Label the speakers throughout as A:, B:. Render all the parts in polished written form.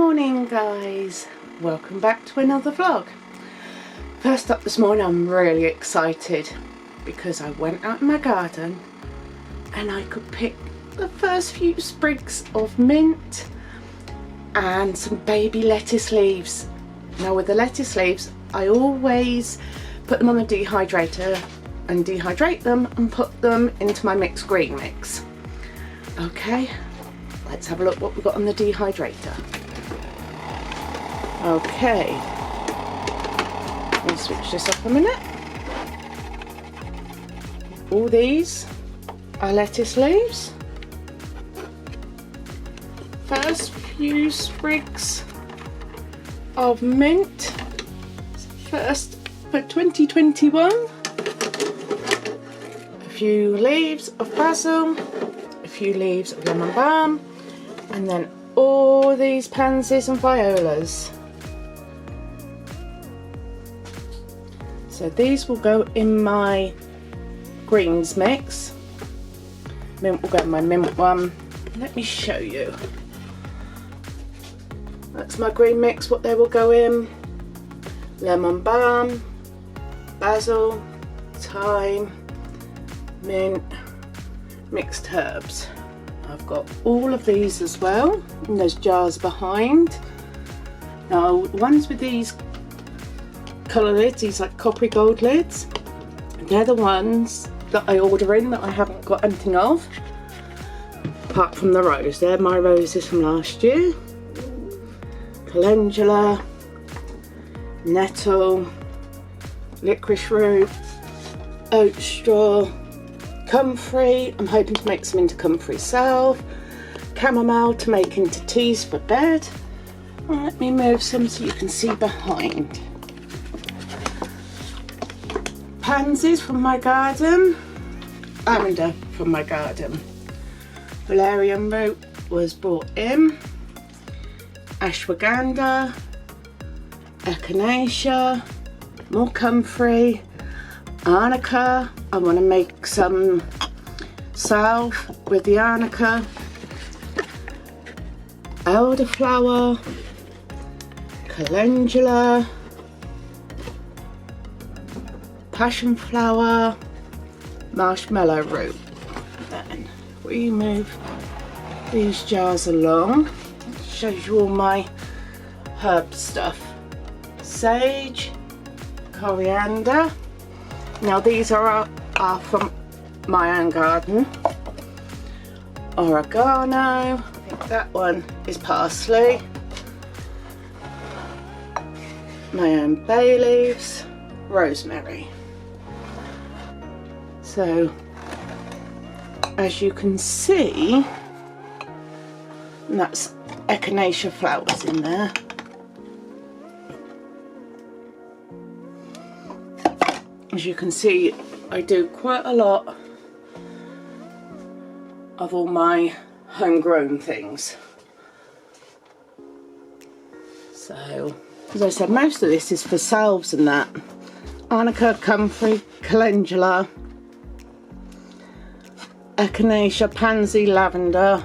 A: morning guys, welcome back to another vlog. First up this morning, I'm really excited because I went out in my garden and I could pick the first few sprigs of mint and some baby lettuce leaves. Now with the lettuce leaves, I always put them on the dehydrator and dehydrate them and put them into my mixed green mix. Okay, let's have a look what we've got on the dehydrator. Okay, I'll switch this up a minute. All these are lettuce leaves. First few sprigs of mint, first for 2021. A few leaves of basil, a few leaves of lemon balm, and then all these pansies and violas. So these will go in my greens mix. Mint will go in my mint one. Let me show you. That's my green mix, what they will go in. Lemon balm, basil, thyme, mint, mixed herbs. I've got all of these as well in those jars behind. Now the ones with these colour lids, these like coppery gold lids, they're the ones that I order in that I haven't got anything of apart from the rose. They're my roses from last year. Calendula, nettle, licorice root, oat straw, comfrey. I'm hoping to make some into comfrey salve, chamomile to make into teas for bed. Let me move some so you can see behind. Pansies from my garden, lavender from my garden, valerian root was brought in, ashwagandha, echinacea, more comfrey, arnica. I want to make some salve with the arnica, elderflower, calendula, passion flower, marshmallow root. Then we move these jars along. It shows you all my herb stuff. Sage, coriander. Now these are from my own garden. Oregano. I think that one is parsley. My own bay leaves. Rosemary. So as you can see, that's echinacea flowers in there. As you can see, I do quite a lot of all my homegrown things. So as I said, most of this is for salves and that. Arnica, comfrey, calendula, echinacea, pansy, lavender.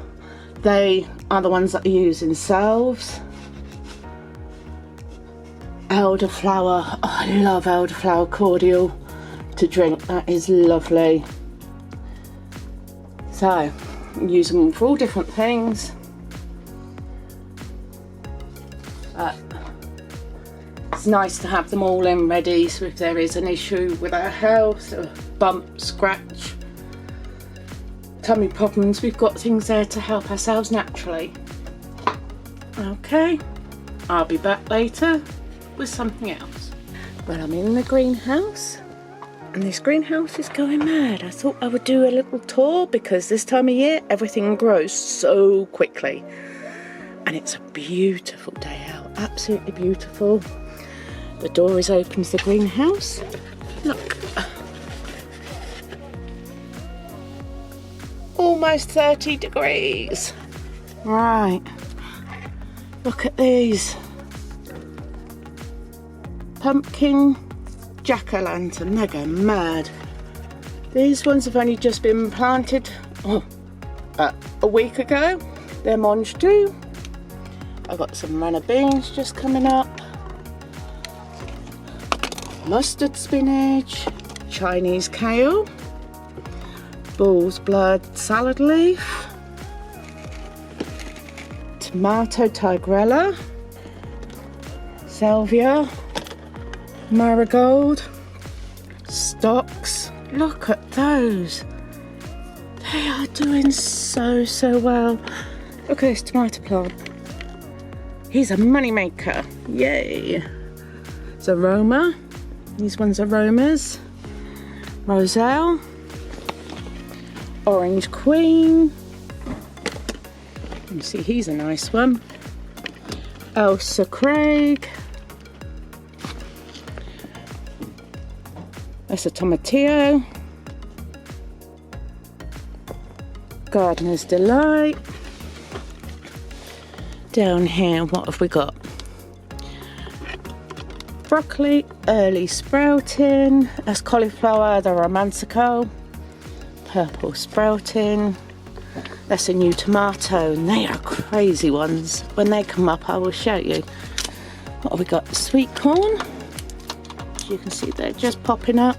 A: They are the ones that I use in salves. Elderflower. Oh, I love elderflower cordial to drink. That is lovely. So I use them for all different things. It's nice to have them all in ready, so if there is an issue with our health, a bump, scratch, tummy problems, we've got things there to help ourselves naturally. Okay, I'll be back later with something else. Well, I'm in the greenhouse and this greenhouse is going mad. I thought I would do a little tour because this time of year everything grows so quickly and it's a beautiful day out, absolutely beautiful. The door is open to the greenhouse. Look, almost 30 degrees. Right, look at these. Pumpkin jack-o'-lantern, they're going mad. These ones have only just been planted a week ago. They're mange too. I've got some runner beans just coming up, mustard spinach, Chinese kale, bull's blood salad leaf, tomato tigrella, salvia, marigold, stocks. Look at those. They are doing so well. Look at this tomato plant. He's a money maker. Yay. It's aroma. These ones are aromas. Roselle. Orange Queen. You see, he's a nice one. Elsa Craig. That's a tomatillo. Gardener's Delight. Down here, what have we got? Broccoli, early sprouting. That's cauliflower, the romantico. Purple sprouting. That's a new tomato, and they are crazy ones. When they come up, I will show you. What have we got? Sweet corn. As you can see, they're just popping up.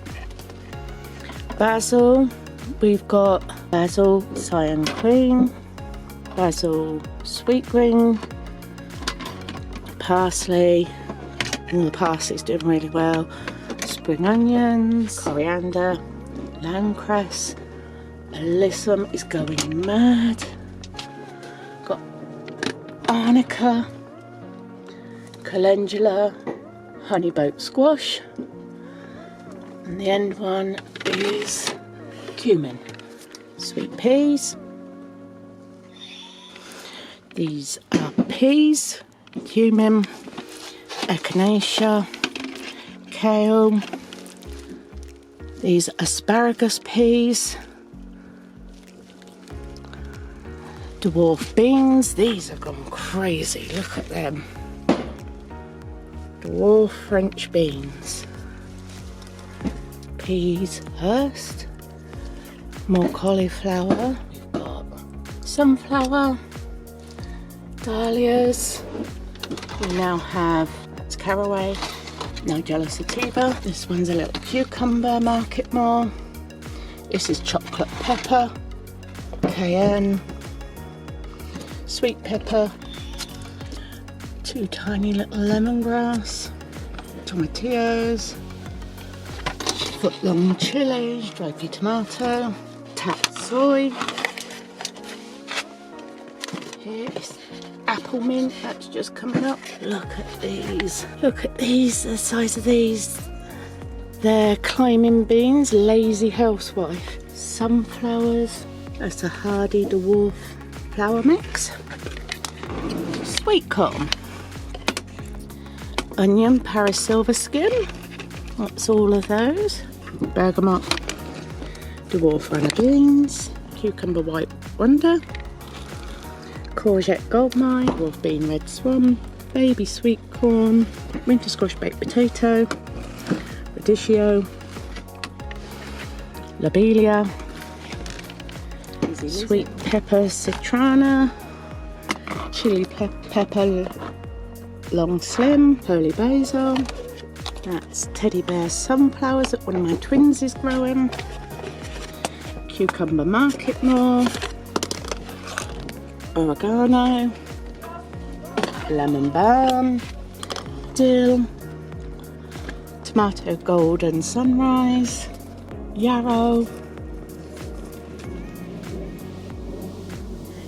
A: Basil. We've got basil cyan queen, basil sweet green, parsley, and the parsley's doing really well. Spring onions, coriander, landcress. Alyssum is going mad. Got arnica, calendula, honeyboat squash, and the end one is cumin. Sweet peas. These are peas, cumin, echinacea, kale. These are asparagus peas. Dwarf beans. These have gone crazy. Look at them. Dwarf French beans. Peas Hurst. More cauliflower. We've got sunflower, dahlias. We now have, that's caraway, Nigella sativa. This one's a little cucumber, market more. This is chocolate pepper, cayenne, sweet pepper, two tiny little lemongrass, tomatillos, foot-long chilies, dried pea tomato, tapped soy. Here is apple mint, that's just coming up. Look at these. Look at these, the size of these. They're climbing beans, lazy housewife. Sunflowers, that's a hardy dwarf flour mix. Sweet corn. Onion, Paris silver skin. That's all of those. Bergamot, dwarf runner beans, cucumber white wonder, courgette goldmine, dwarf bean red swan, baby sweet corn, winter squash baked potato, radicchio, lobelia, sweet pepper citrana, chili pepper long slim, holy basil. That's teddy bear sunflowers that one of my twins is growing. Cucumber market more. Oregano. Lemon balm. Dill. Tomato golden sunrise. Yarrow.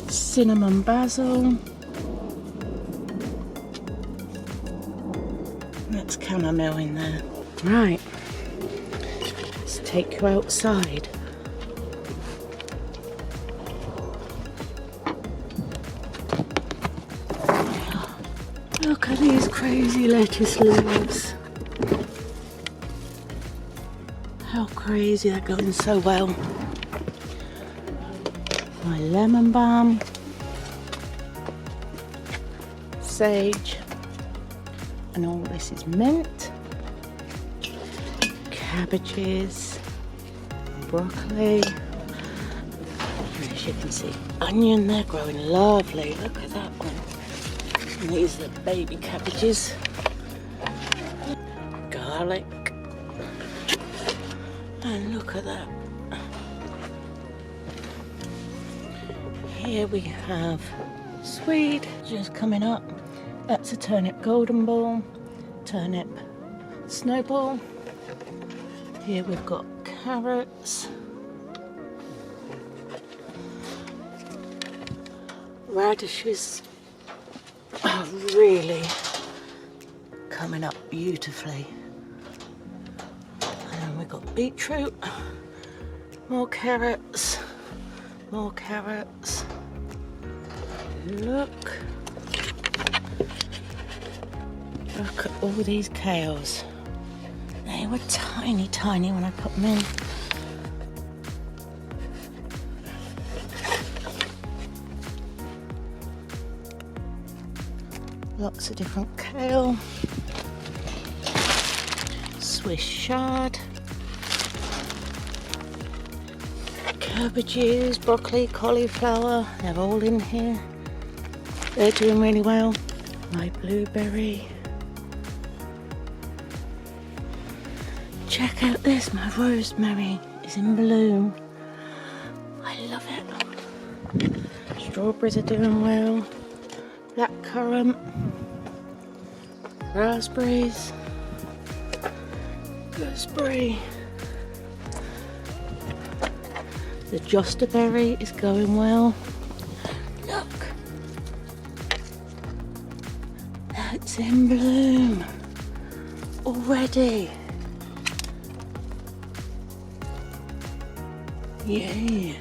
A: Cinnamon basil. That's chamomile in there. Right, let's take you outside. Look at these crazy lettuce leaves. How crazy, they're going so well. My lemon balm, sage, and all this is mint, cabbages, broccoli, and as you can see, onion, they're growing lovely. Look at that one. And these are the baby cabbages. Garlic. And look at that. Here we have swede just coming up. That's a turnip golden ball, turnip snowball. Here we've got carrots, radishes are really coming up beautifully. And we've got beetroot, more carrots, more carrots. Look at all these kales. They were tiny, tiny when I put them in. Lots of different kale. Swiss chard. Cabbages, broccoli, cauliflower, they're all in here. They're doing really well. My blueberry. Check out this, my rosemary is in bloom. I love it. Strawberries are doing well. Blackcurrant. Raspberries. Gooseberry. The jostaberry is going well. Look. That's in bloom already. Yay.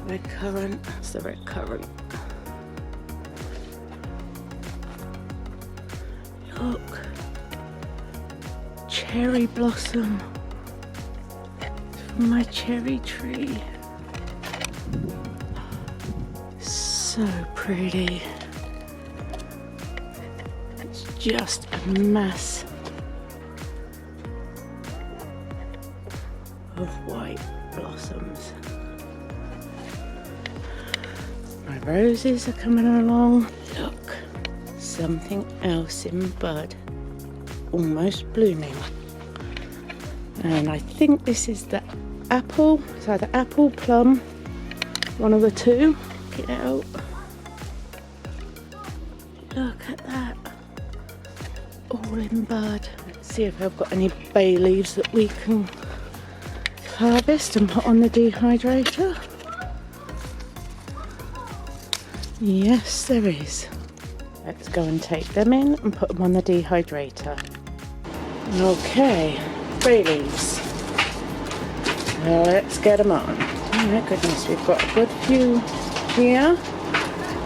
A: Red currant, that's the red currant. Look. Cherry blossom from my cherry tree. So pretty. It's just a mass of white blossoms. My roses are coming along. Look, something else in bud, almost blooming. And I think this is the apple. It's either apple, plum, one of the two. Get it out. Look at that. All in bud. Let's see if I've got any bay leaves that we can harvest and put on the dehydrator. Yes, there is. Let's go and take them in and put them on the dehydrator. Okay, bay leaves. Well, let's get them on. Oh my goodness, we've got a good few here,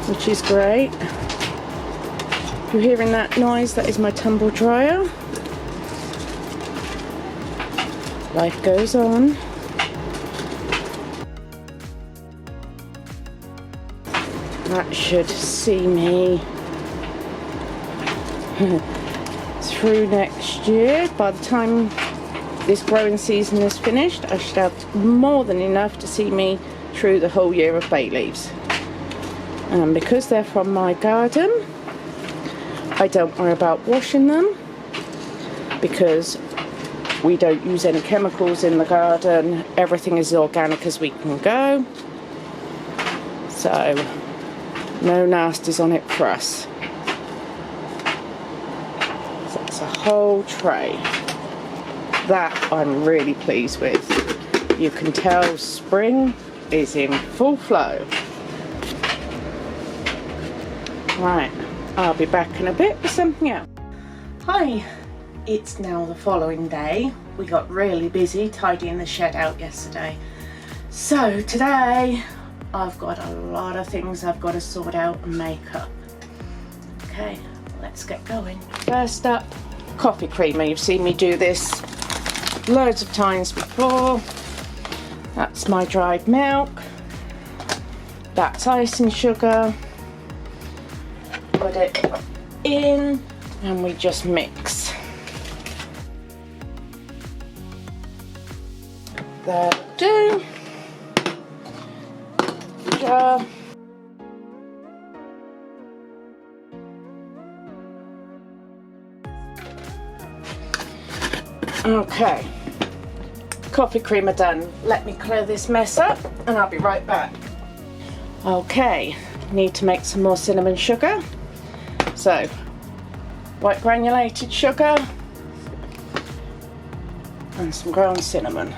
A: which is great. If you're hearing that noise, that is my tumble dryer. Life goes on. That should see me through next year. By the time this growing season is finished, I should have more than enough to see me through the whole year of bay leaves. And because they're from my garden, I don't worry about washing them because we don't use any chemicals in the garden. Everything is as organic as we can go. So, no nasties on it for us. So that's a whole tray. That I'm really pleased with. You can tell spring is in full flow. Right, I'll be back in a bit with something else. Hi, it's now the following day. We got really busy tidying the shed out yesterday. So today, I've got a lot of things I've got to sort out and make up. Okay, let's get going. First up, coffee creamer. You've seen me do this loads of times before. That's my dried milk. That's icing sugar. Put it in and we just mix. That'll do. Okay, coffee creamer done. Let me clear this mess up and I'll be right back. Okay, need to make some more cinnamon sugar. So, white granulated sugar and some ground cinnamon.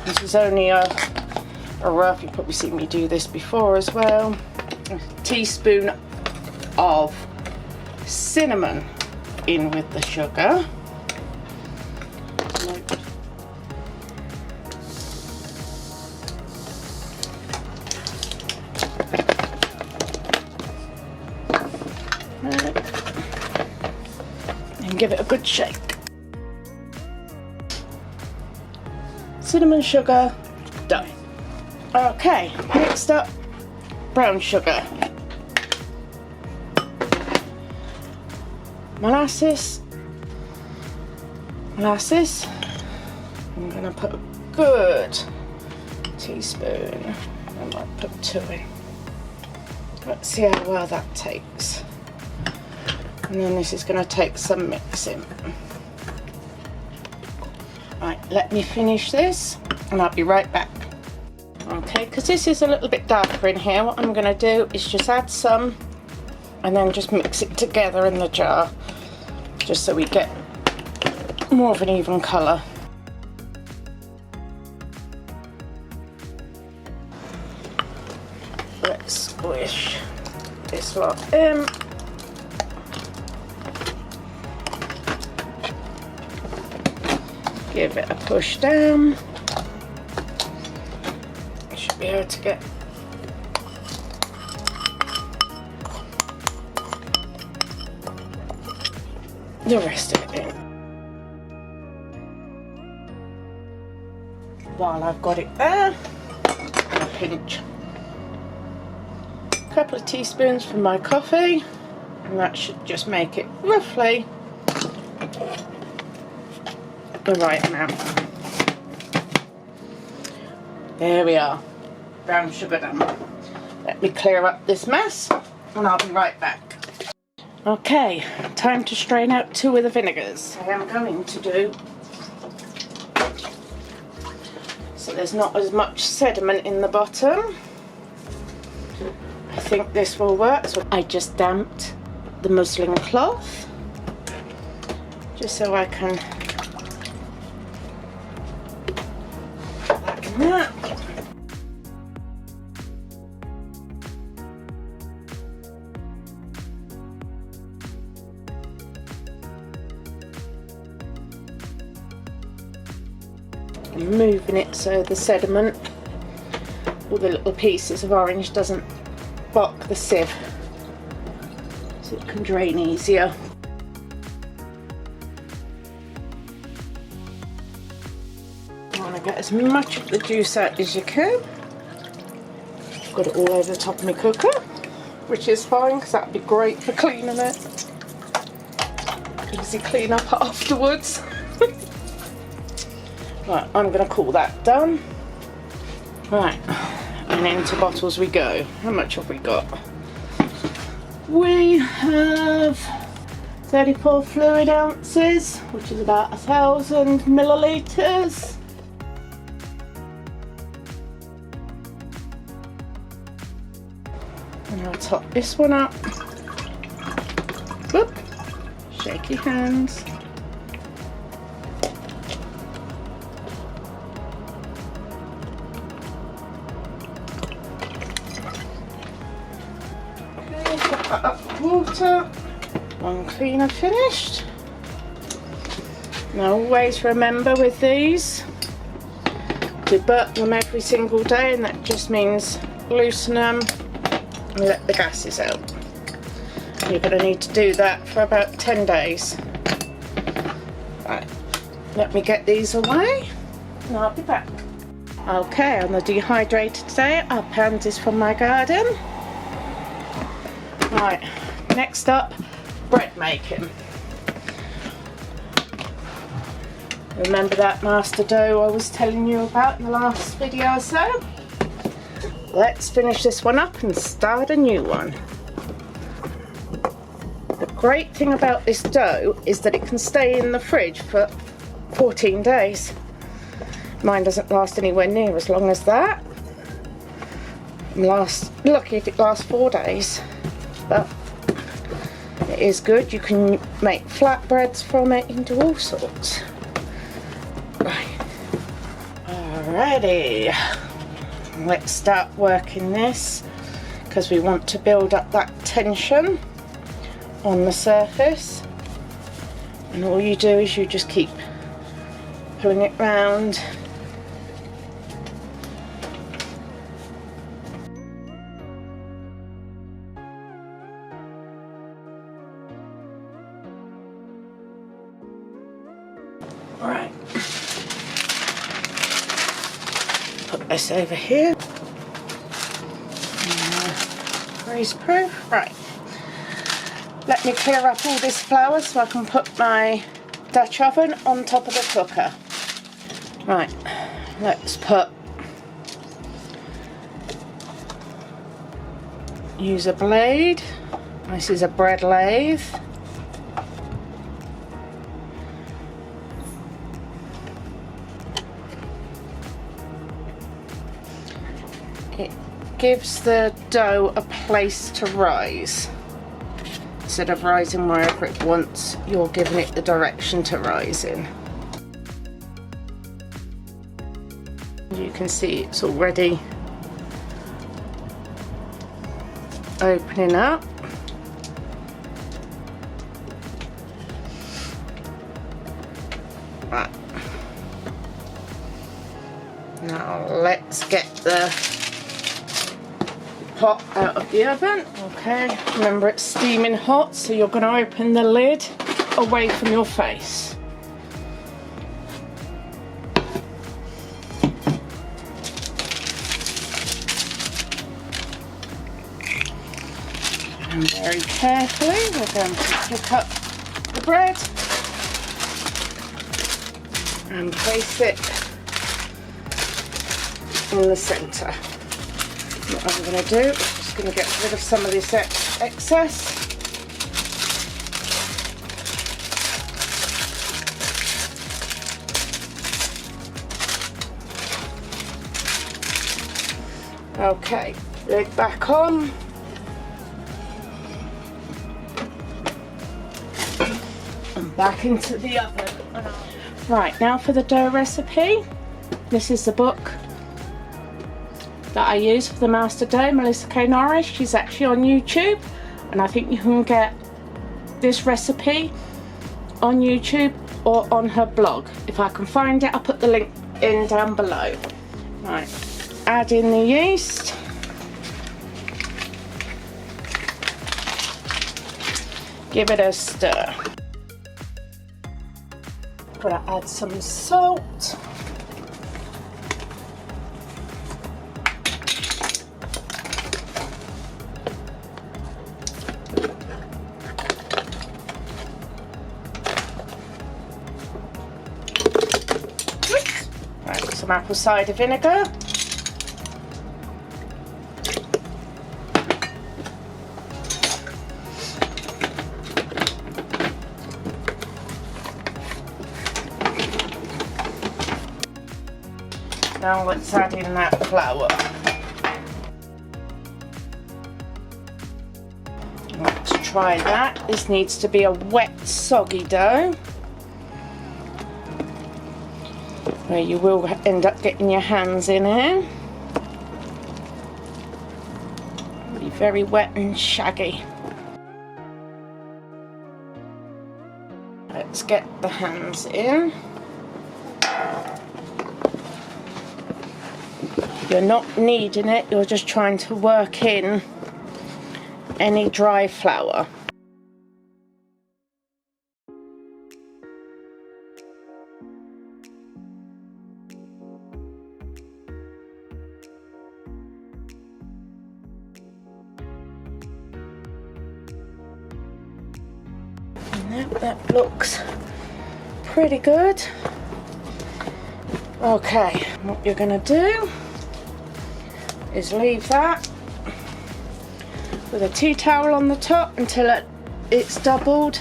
A: This is only a rough, you've probably seen me do this before as well. A teaspoon of cinnamon in with the sugar. And give it a good shake. Cinnamon sugar, done. Okay, next up, brown sugar. Molasses. I'm gonna put a good teaspoon. I might put 2 in. Let's see how well that takes. And then this is gonna take some mixing. Right, let me finish this and I'll be right back. Okay, because this is a little bit darker in here, what I'm gonna do is just add some and then just mix it together in the jar, just so we get more of an even colour. Let's squish this lot in. Give it a push down. Should be able to get the rest of it in. While I've got it there, a pinch. A couple of teaspoons for my coffee, and that should just make it roughly the right amount. There we are, brown sugar done. Let me clear up this mess and I'll be right back. Okay, time to strain out 2 of the vinegars. I am going to do so there's not as much sediment in the bottom. I think this will work. So I just damped the muslin cloth just so I can that. I'm moving it so the sediment, all the little pieces of orange, doesn't block the sieve, so it can drain easier. Get as much of the juice out as you can. I've got it all over the top of my cooker, which is fine because that'd be great for cleaning it. Easy clean up afterwards. Right, I'm going to call that done. Right, and into bottles we go. How much have we got? We have 34 fluid ounces, which is about 1,000 millilitres. And I'll top this one up. Whoop. Shaky hands. Okay, put that up with water. One cleaner finished. Now always remember with these to butt them every single day, and that just means loosen them and let the gases out. You're going to need to do that for about 10 days. Right, let me get these away and I'll be back. Okay, on the dehydrator today, our pansies from my garden. Right, next up, bread making. Remember that master dough I was telling you about in the last video or so? Let's finish this one up and start a new one. great thing about this dough is that it can stay in the fridge for 14 days. Mine doesn't last anywhere near as long as that. I'm lucky if it lasts 4 days, but it is good. You can make flatbreads from it, you can do all sorts. Right. Alrighty, let's start working this because we want to build up that tension on the surface, and all you do is you just keep pulling it round. Right, put this over here. Grease proof. Right, let me clear up all this flour so I can put my Dutch oven on top of the cooker. Right, let's use a blade. This is a bread lathe. It gives the dough a place to rise. Instead of rising wherever it wants, you're giving it the direction to rise in. You can see it's already opening up. Right. Now let's get the pot out of the oven. Okay, remember it's steaming hot, so you're going to open the lid away from your face. And very carefully we're going to pick up the bread and place it in the centre. What I'm going to do is just going to get rid of some of this excess. Okay, lid back on. And back into the oven. Right, now for the dough recipe. This is the book that I use for the master dough, Melissa K. Norris. She's actually on YouTube, and I think you can get this recipe on YouTube or on her blog. If I can find it, I'll put the link in down below. Right, add in the yeast. Give it a stir. Gonna add some salt. Some apple cider vinegar. Now let's add in that flour. Let's try that. This needs to be a wet, soggy dough, where you will end up getting your hands in here. It'll be very wet and shaggy. Let's get the hands in. You're not kneading it, you're just trying to work in any dry flour. That looks pretty good. Okay, what you're going to do is leave that with a tea towel on the top until it it's doubled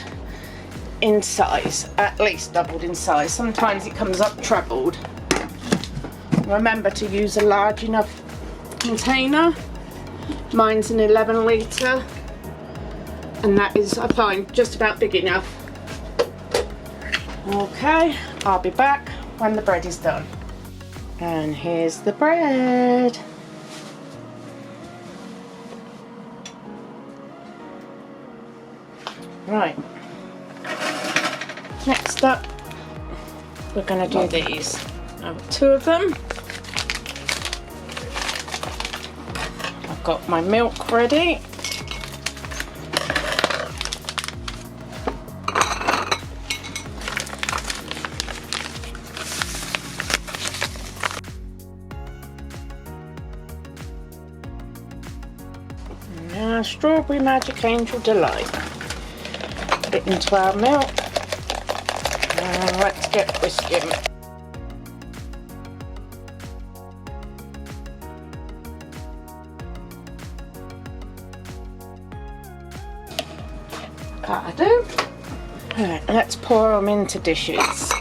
A: in size, at least doubled in size. Sometimes it comes up trebled. Remember to use a large enough container. Mine's an 11 litre, and that is, I find, just about big enough. Okay, I'll be back when the bread is done. And here's the bread. Right, next up we're going to do these. I've got 2 of them. I've got my milk ready. Now Strawberry Magic Angel Delight. Put it into our milk and let's get whisking. That'll do. Alright, let's pour them into dishes.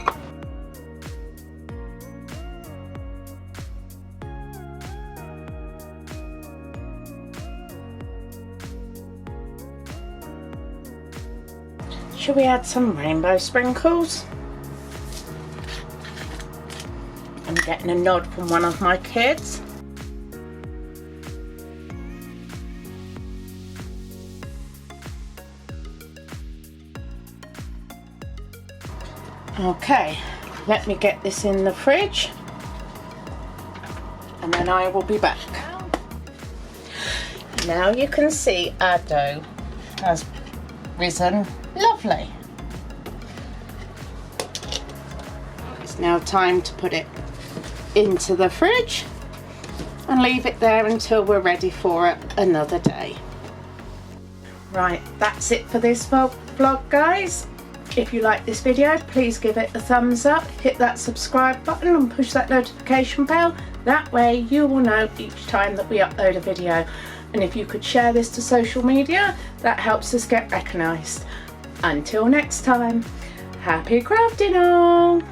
A: Should we add some rainbow sprinkles? I'm getting a nod from one of my kids. Okay, let me get this in the fridge and then I will be back. Now you can see our dough has risen lovely. It's now time to put it into the fridge and leave it there until we're ready for it another day. Right, that's it for this vlog, guys. If you like this video, please give it a thumbs up, hit that subscribe button and push that notification bell. That way you will know each time that we upload a video. And if you could share this to social media, that helps us get recognised. Until next time, happy crafting all!